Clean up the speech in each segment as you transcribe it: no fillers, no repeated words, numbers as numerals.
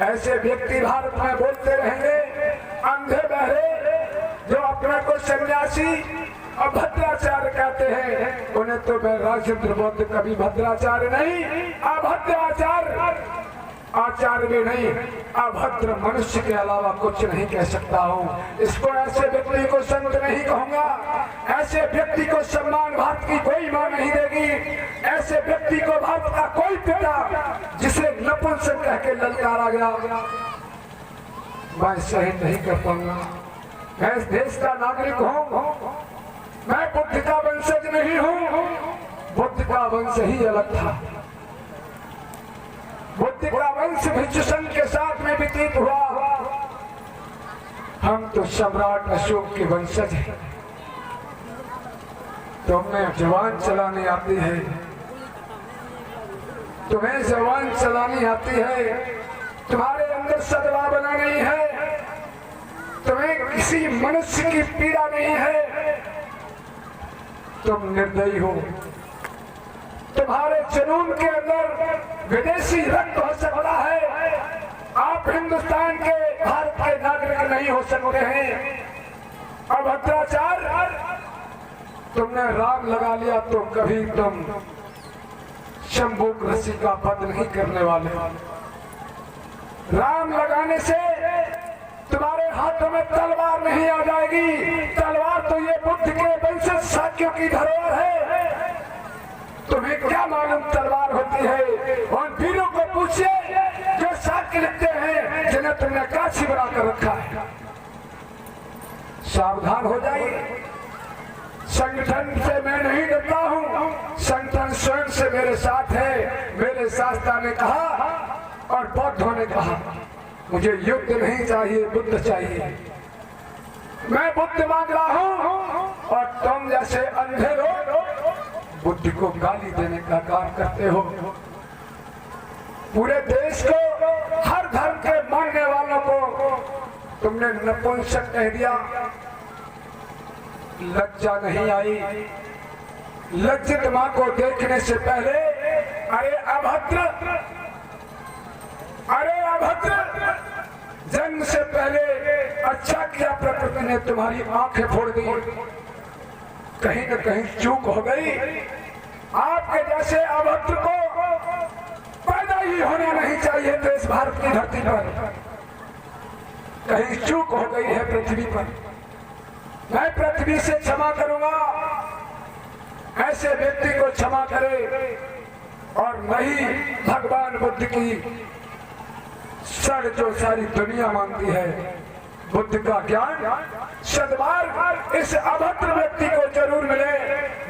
ऐसे व्यक्ति भारत में बोलते रहेंगे, अंधे बहरे जो अपने को सन्यासी और भद्राचार्य कहते हैं, उन्हें तो मैं राजेंद्र बौद्ध कभी भद्राचार्य नहीं, अभद्र आचार्य भी नहीं, अभद्र मनुष्य के अलावा कुछ नहीं कह सकता हूँ। इसको ऐसे व्यक्ति को संत नहीं कहूंगा, ऐसे व्यक्ति को सम्मान भारत की कोई मां नहीं देगी, ऐसे व्यक्ति को भारत का कोई पिता जिसे नपुंसक कह के ललकारा गया मैं सहन नहीं कर पाऊंगा। मैं इस देश का नागरिक हूँ, मैं बुद्ध का वंशज नहीं हूँ। बुद्ध का वंश ही अलग था, बुद्ध का वंश भिक्षुसंघ के साथ में व्यतीत हुआ। हम तो सम्राट अशोक के वंशज हैं। तुम्हें जवान चलानी आती है, तुम्हें जवान चलानी आती है, तुम्हारे अंदर सद्भावना नहीं है, तुम्हें किसी मनुष्य की पीड़ा नहीं है, तुम निर्दयी हो। तुम्हारे जुनून के अंदर विदेशी रक्त हो सकता है, आप हिंदुस्तान के भारत के नागरिक नहीं हो सकते हैं। अब भद्राचार्य तुमने राग लगा लिया तो कभी तुम शंभुक ऋषि का वध नहीं करने वाले। राम लगाने से तुम्हारे हाथों में तलवार नहीं आ जाएगी। तलवार तो ये बुद्ध के वंशज शाक्यों की धरोहर है। तुम्हें क्या मालूम तलवार होती है? उन वीरों को पूछिए जो शाक्य लिखते हैं, जिन्हें तुमने काशी बना कर रखा है। सावधान हो जाइए। संगठन से मैं नहीं डरता हूँ, संगठन स्वयं से मेरे साथ है। मेरे शास्त्रा ने कहा और बौद्धों ने कहा, मुझे युद्ध नहीं चाहिए, बुद्ध चाहिए। मैं बुद्ध मांग रहा हूँ और तुम जैसे अंधे लोग बुद्ध को गाली देने का काम करते हो। पूरे देश को, हर धर्म के मानने वालों को तुमने नपुंसक कह दिया। लज्जा नहीं आई? लज्जित मां को देखने से पहले अरे अभद्र, जन्म से पहले अच्छा किया प्रकृति ने तुम्हारी आंखें फोड़ दी। कहीं न कहीं चूक हो गई। आपके जैसे अभद्र को पैदा ही होना नहीं चाहिए थे इस भारत की धरती पर। कहीं चूक हो गई है पृथ्वी पर। मैं पृथ्वी से क्षमा करूंगा, ऐसे व्यक्ति को क्षमा करे। और नहीं भगवान बुद्ध की सड़ जो सारी दुनिया मांगती है, बुद्ध का ज्ञान सद्भाव इस अभद्र व्यक्ति को जरूर मिले,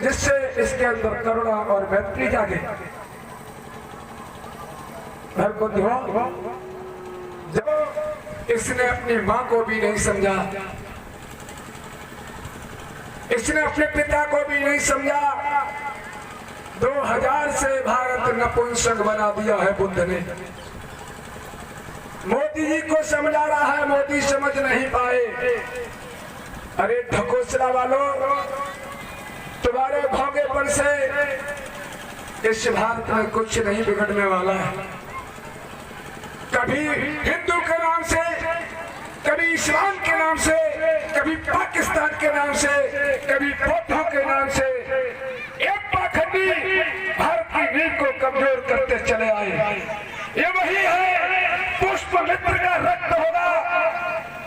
जिससे इसके अंदर करुणा और मैत्री जागे। जब इसने अपनी मां को भी नहीं समझा, इसने अपने पिता को भी नहीं समझा। 2000 से भारत नपुंसक बना दिया है बुद्ध ने। मोदी जी को समझा रहा है, मोदी समझ नहीं पाए। अरे ढकोसला वालों, तुम्हारे भोगेपन से इस भारत में कुछ नहीं बिगड़ने वाला है। कभी हिंदू के नाम से, कभी इस्लाम के नाम से, कभी पाकिस्तान के नाम से, कभी बौद्धों के नाम से एक पाखंडी भारत की नींव को कमजोर करते चले आए। ये वही है पुष्पमित्र का रक्त होगा,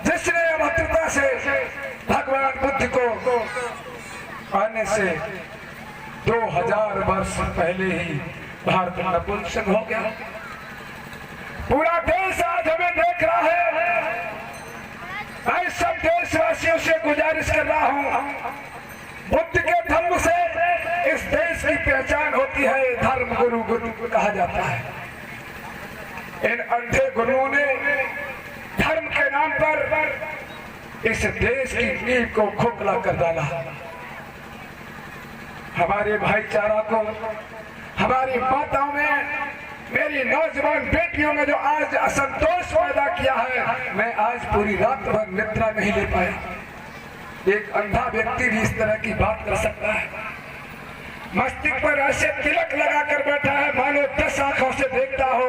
जिसने अभद्रता से भगवान बुद्ध को आने से 2000 वर्ष पहले ही भारत नपुंसक हो गया। पूरा देश आज हमें देख रहा है। मैं सब देशवासियों से गुजारिश कर रहा हूँ, बुद्ध के धर्म से इस देश की पहचान होती है। धर्म गुरु गुरु कहा जाता है। इन अंधे गुरुओं ने धर्म के नाम पर इस देश की नींव को खोखला कर डाला। हमारे भाईचारा को, हमारी माताओं में, मेरी नौजवान बेटियों में जो आज असंतोष पैदा किया है, मैं आज पूरी रात भर निद्रा नहीं ले पाया। एक अंधा व्यक्ति भी इस तरह की बात कर सकता है। मस्तिष्क पर ऐसे तिलक लगाकर बैठा है, मानो 10 आंखों से देखता हो।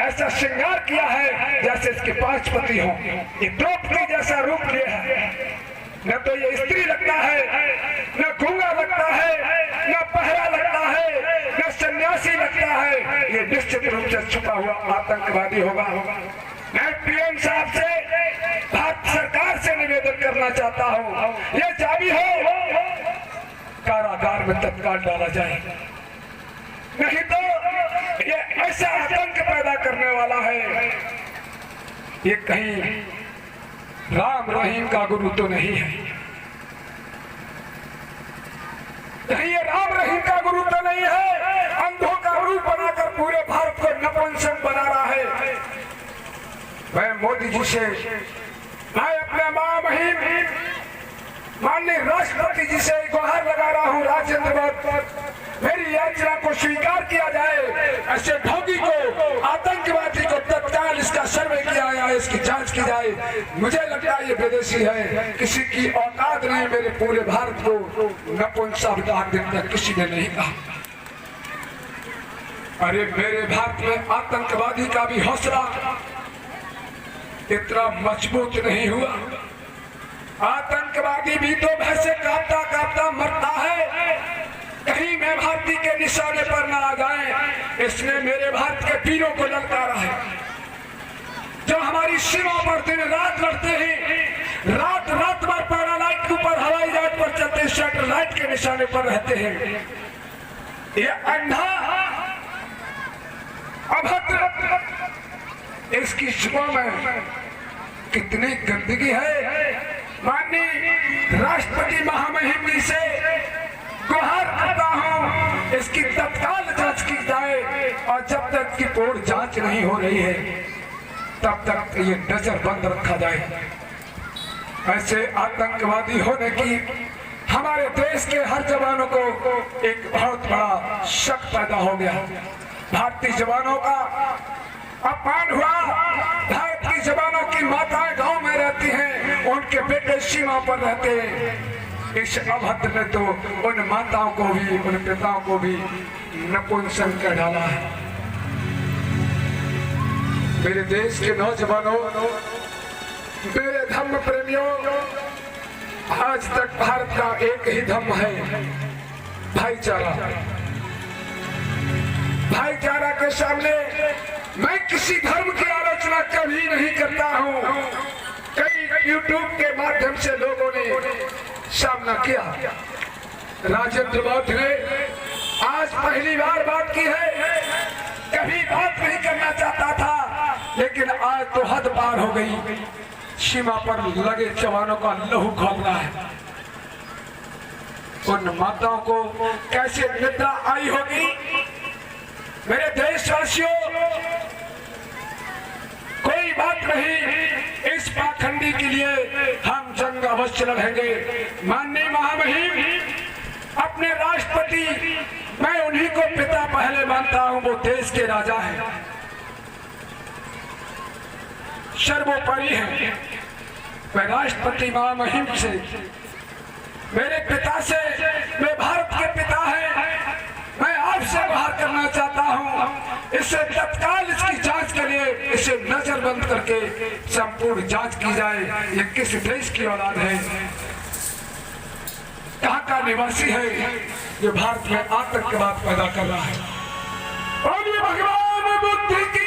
ऐसा श्रृंगार किया है जैसे जैसे इसके 5 पति हों। ये द्रौपदी जैसा रूप लिया है। न तो ये स्त्री लगता है, न गूंगा लगता है, न पहरा लगता है, न सन्यासी लगता है। ये निश्चित रूप से छुपा हुआ आतंकवादी होगा। मैं पीएम साहब से, भारत सरकार से निवेदन करना चाहता हूँ, ये जारी हो, कारागार में तत्काल डाला जाए, नहीं तो ये ऐसा आतंक पैदा करने वाला है। ये कहीं राम रहीम का गुरु तो नहीं है, कहीं ये राम रहीम का गुरु तो नहीं है। अंधों का रूप बनाकर पूरे भारत को नपुंसक बना रहा है। मैं मोदी जी से, मैं अपने महामहिम माननीय राष्ट्रपति जी से गुहार लगा रहा हूँ, राजेंद्र, मेरी याचना को स्वीकार किया जाए। ऐसे ढोंगी को, आतंकवादी को तत्काल इसका सर्वे किया जाए, इसकी जांच की जाए। मुझे लगता है ये विदेशी है, किसी की औकात नहीं मेरे पूरे भारत को नपुंसक देखना, किसी ने नहीं कहा। अरे मेरे भारत में आतंकवादी का भी हौसला इतना मजबूत नहीं हुआ। आतंकवादी भी तो भैंसे कांपता कांपता मरता है, कहीं मैं भारती के निशाने पर ना आ जाए। इसने मेरे भारत के वीरों को ललकारा है, जो हमारी सीमा पर दिन रात लड़ते हैं, रात रात भर पैरालाइट के ऊपर, हवाई जहाज पर चलते, सैटेलाइट के निशाने पर रहते हैं। ये अंधा अभद्र, इसकी सीमा में कितनी गंदगी है। माननीय राष्ट्रपति महामहिम जी से गुहार करता हूं, इसकी तत्काल जांच की जाए, और जब तक की पूर्ण जांच नहीं हो रही है तब तक ये नजर बंद रखा जाए। ऐसे आतंकवादी होने की हमारे देश के हर जवानों को एक बहुत बड़ा शक पैदा हो गया। भारतीय जवानों का अपमान हुआ, भारत की जवानों की माताएं गांव में रहती हैं, उनके बेटे सीमा पर रहते हैं। इस अभद्र ने तो उन माताओं को भी, उन पिताओं को भी नपुंसक कर डाला है। मेरे देश के नौजवानों, मेरे धर्म प्रेमियों, आज तक भारत का एक ही धर्म है, भाईचारा। भाईचारा के सामने मैं किसी धर्म की आलोचना कभी नहीं करता हूँ। कई यूट्यूब के माध्यम से लोगों ने सामना किया। राजेंद्र बौद्ध ने आज पहली बार बात की है, कभी बात नहीं करना चाहता था, लेकिन आज तो हद पार हो गई। सीमा पर लगे जवानों का लहू खौल रहा है। उन माताओं को कैसे निद्रा आई होगी। मेरे देशवासियों, कोई बात नहीं, इस पाखंडी के लिए हम जंग अवश्य लड़ेंगे। माननीय महामहिम, अपने राष्ट्रपति, मैं उन्हीं को पिता पहले मानता हूं, वो देश के राजा हैं, सर्वोपरि हैं। मैं राष्ट्रपति महामहिम से, मेरे पिता से, मैं भारत के पिता हैं, मैं आपसे गुहार करना चाहता हूं, इससे तत्काल इसकी जांच करिए, इसे नजरबंद करके संपूर्ण जांच की जाए। ये किस देश की औलाद है, कहाँ का निवासी है, ये भारत में आतंकवाद पैदा कर रहा है। और ये भगवान बुद्ध की